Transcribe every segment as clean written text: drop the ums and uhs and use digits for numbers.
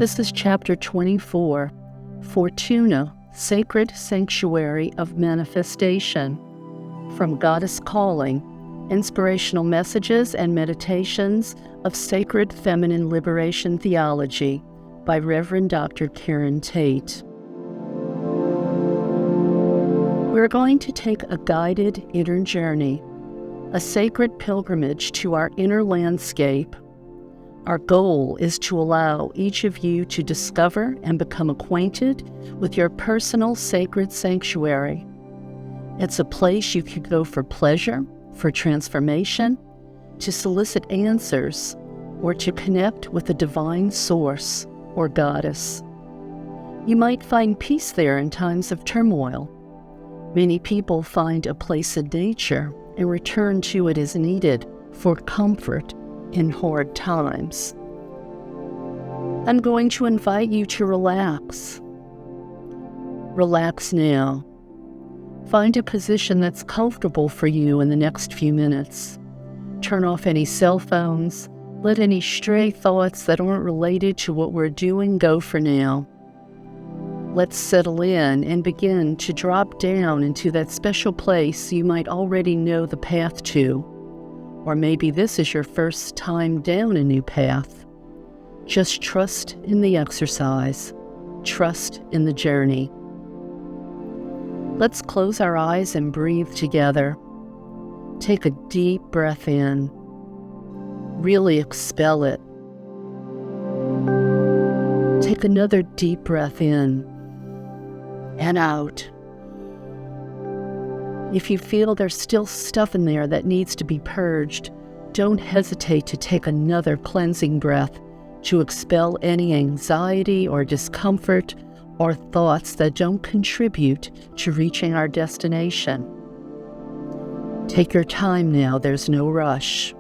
This is Chapter 24, Fortuna, Sacred Sanctuary of Manifestation, from Goddess Calling, Inspirational Messages and Meditations of Sacred Feminine Liberation Theology by Reverend Dr. Karen Tate. We're going to take a guided inner journey, a sacred pilgrimage to our inner landscape. Our goal is to allow each of you to discover and become acquainted with your personal sacred sanctuary. It's a place you could go for pleasure, for transformation, to solicit answers, or to connect with a divine source or goddess. You might find peace there in times of turmoil. Many people find a place in nature and return to it as needed for comfort in hard times. I'm going to invite you to relax. Relax now. Find a position that's comfortable for you in the next few minutes. Turn off any cell phones. Let any stray thoughts that aren't related to what we're doing go for now. Let's settle in and begin to drop down into that special place you might already know the path to. Or maybe this is your first time down a new path. Just trust in the exercise. Trust in the journey. Let's close our eyes and breathe together. Take a deep breath in. Really expel it. Take another deep breath in and out. If you feel there's still stuff in there that needs to be purged, don't hesitate to take another cleansing breath to expel any anxiety or discomfort or thoughts that don't contribute to reaching our destination. Take your time now, there's no rush.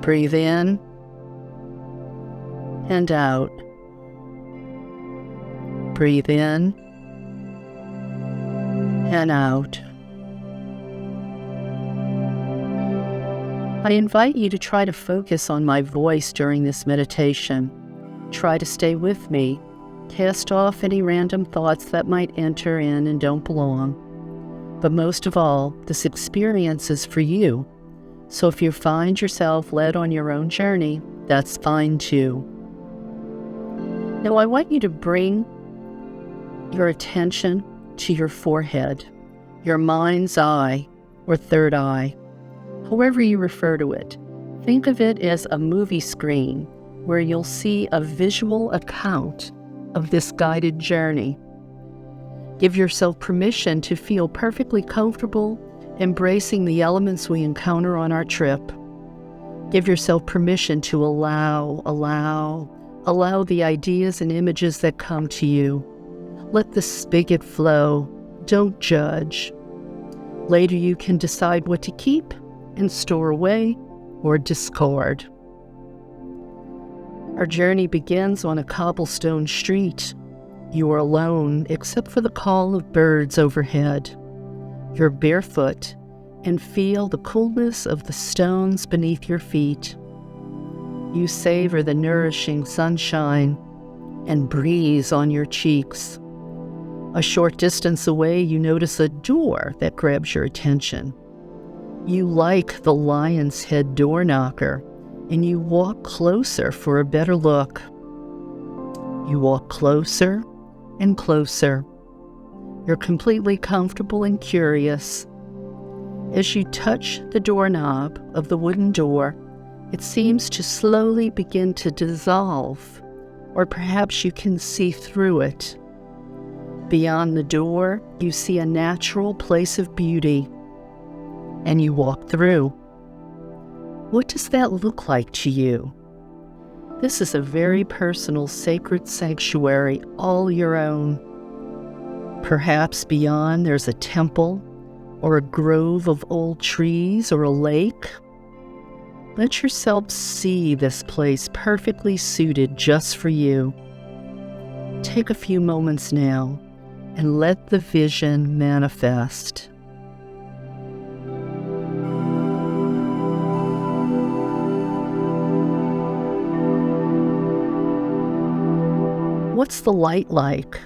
Breathe in and out. Breathe in and out. I invite you to try to focus on my voice during this meditation. Try to stay with me. Cast off any random thoughts that might enter in and don't belong. But most of all, this experience is for you. So if you find yourself led on your own journey, that's fine too. Now I want you to bring your attention to your forehead, your mind's eye, or third eye, however you refer to it. Think of it as a movie screen where you'll see a visual account of this guided journey. Give yourself permission to feel perfectly comfortable embracing the elements we encounter on our trip. Give yourself permission to allow the ideas and images that come to you. Let the spigot flow. Don't judge. Later you can decide what to keep and store away or discard. Our journey begins on a cobblestone street. You are alone except for the call of birds overhead. You're barefoot and feel the coolness of the stones beneath your feet. You savor the nourishing sunshine and breeze on your cheeks. A short distance away, you notice a door that grabs your attention. You like the lion's head door knocker, and you walk closer for a better look. You walk closer and closer. You're completely comfortable and curious. As you touch the doorknob of the wooden door, it seems to slowly begin to dissolve, or perhaps you can see through it. Beyond the door, you see a natural place of beauty, and you walk through. What does that look like to you? This is a very personal, sacred sanctuary, all your own. Perhaps beyond there's a temple, or a grove of old trees, or a lake. Let yourself see this place perfectly suited just for you. Take a few moments now and let the vision manifest. What's the light like?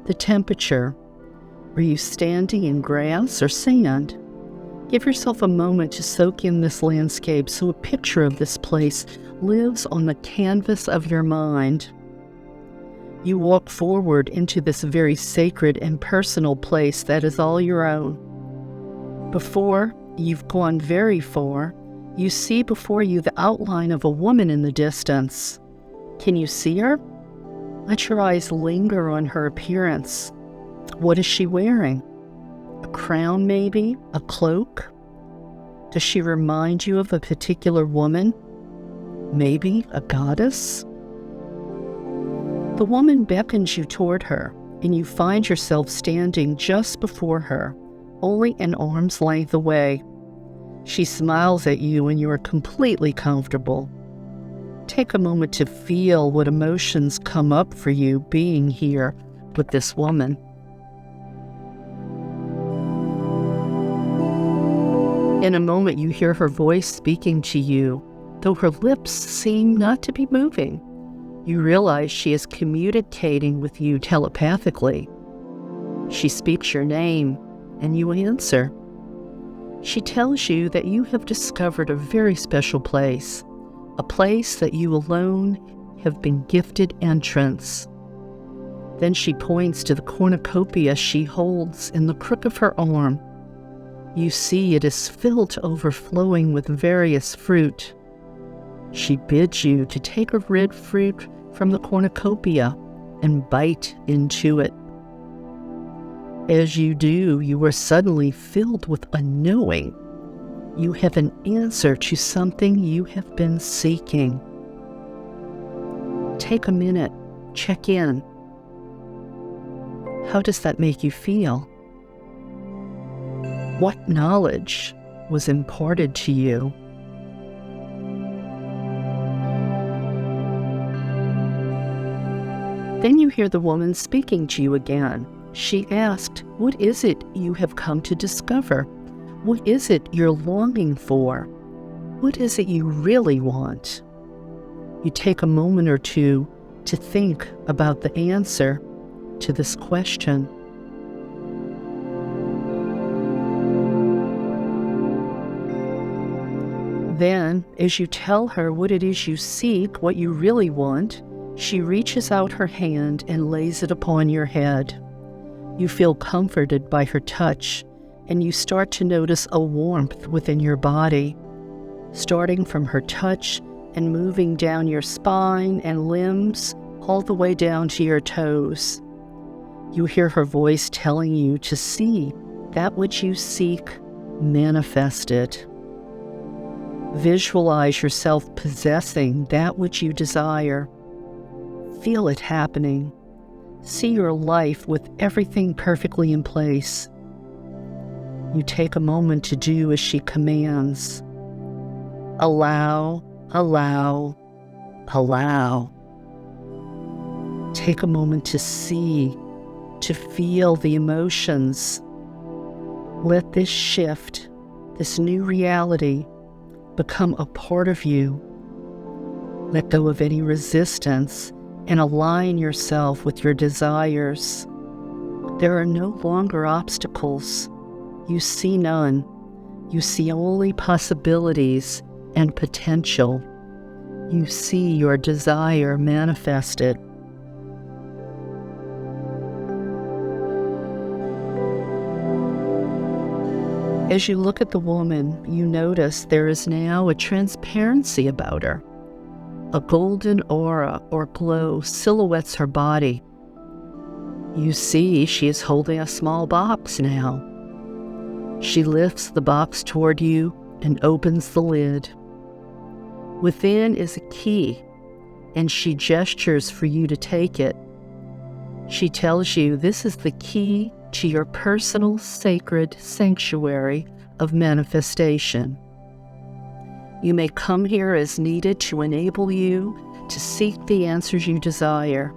The temperature? Are you standing in grass or sand? Give yourself a moment to soak in this landscape so a picture of this place lives on the canvas of your mind. You walk forward into this very sacred and personal place that is all your own. Before you've gone very far, you see before you the outline of a woman in the distance. Can you see her? Let your eyes linger on her appearance. What is she wearing? A crown, maybe? A cloak? Does she remind you of a particular woman? Maybe a goddess? The woman beckons you toward her, and you find yourself standing just before her, only an arm's length away. She smiles at you and you are completely comfortable. Take a moment to feel what emotions come up for you being here with this woman. In a moment, you hear her voice speaking to you, though her lips seem not to be moving. You realize she is communicating with you telepathically. She speaks your name, and you answer. She tells you that you have discovered a very special place, a place that you alone have been gifted entrance. Then she points to the cornucopia she holds in the crook of her arm. You see it is filled to overflowing with various fruit. She bids you to take a red fruit from the cornucopia and bite into it. As you do, you are suddenly filled with a knowing. You have an answer to something you have been seeking. Take a minute, check in. How does that make you feel? What knowledge was imparted to you? Then you hear the woman speaking to you again. She asked, "What is it you have come to discover? What is it you're longing for? What is it you really want?" You take a moment or two to think about the answer to this question. Then, as you tell her what it is you seek, what you really want, she reaches out her hand and lays it upon your head. You feel comforted by her touch, and you start to notice a warmth within your body, starting from her touch and moving down your spine and limbs all the way down to your toes. You hear her voice telling you to see that which you seek manifested. Visualize yourself possessing that which you desire. Feel it happening. See your life with everything perfectly in place. You take a moment to do as she commands. Allow, allow, allow. Take a moment to see, to feel the emotions. Let this shift, this new reality, become a part of you. Let go of any resistance and align yourself with your desires. There are no longer obstacles. You see none. You see only possibilities and potential. You see your desire manifested. As you look at the woman, you notice there is now a transparency about her. A golden aura or glow silhouettes her body. You see she is holding a small box now. She lifts the box toward you and opens the lid. Within is a key, and she gestures for you to take it. She tells you this is the key to your personal sacred sanctuary of manifestation. You may come here as needed to enable you to seek the answers you desire.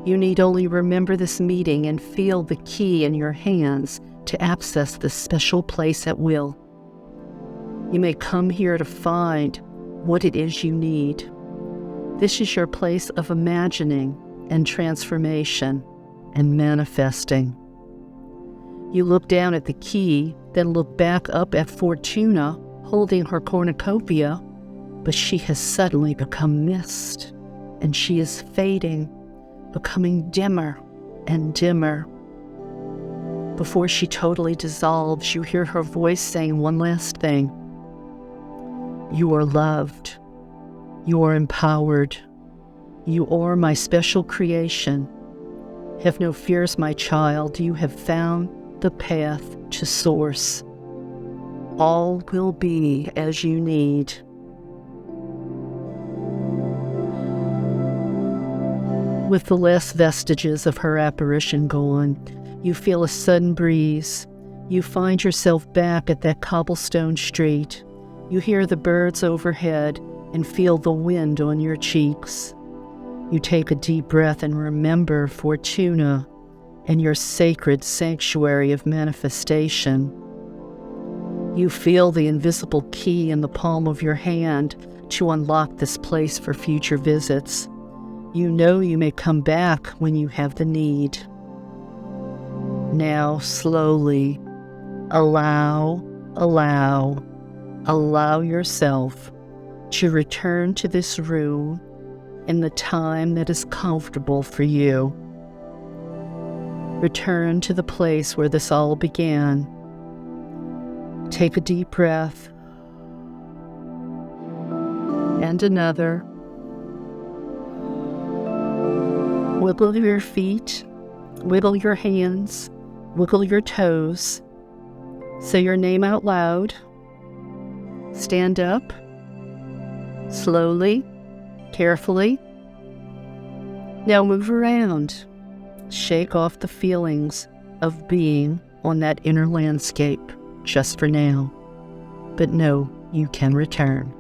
You need only remember this meeting and feel the key in your hands to access this special place at will. You may come here to find what it is you need. This is your place of imagining, and transformation and manifesting. You look down at the key, then look back up at Fortuna holding her cornucopia, but she has suddenly become mist, and she is fading, becoming dimmer and dimmer. Before she totally dissolves, you hear her voice saying one last thing. You are loved. You are empowered. You are my special creation. Have no fears, my child. You have found the path to source. All will be as you need. With the last vestiges of her apparition gone, you feel a sudden breeze. You find yourself back at that cobblestone street. You hear the birds overhead and feel the wind on your cheeks. You take a deep breath and remember Fortuna and your sacred sanctuary of manifestation. You feel the invisible key in the palm of your hand to unlock this place for future visits. You know you may come back when you have the need. Now, slowly, allow yourself to return to this room in the time that is comfortable for you. Return to the place where this all began. Take a deep breath and another. Wiggle your feet, wiggle your hands, wiggle your toes. Say your name out loud. Stand up, slowly, carefully. Now move around. Shake off the feelings of being on that inner landscape just for now. But know you can return.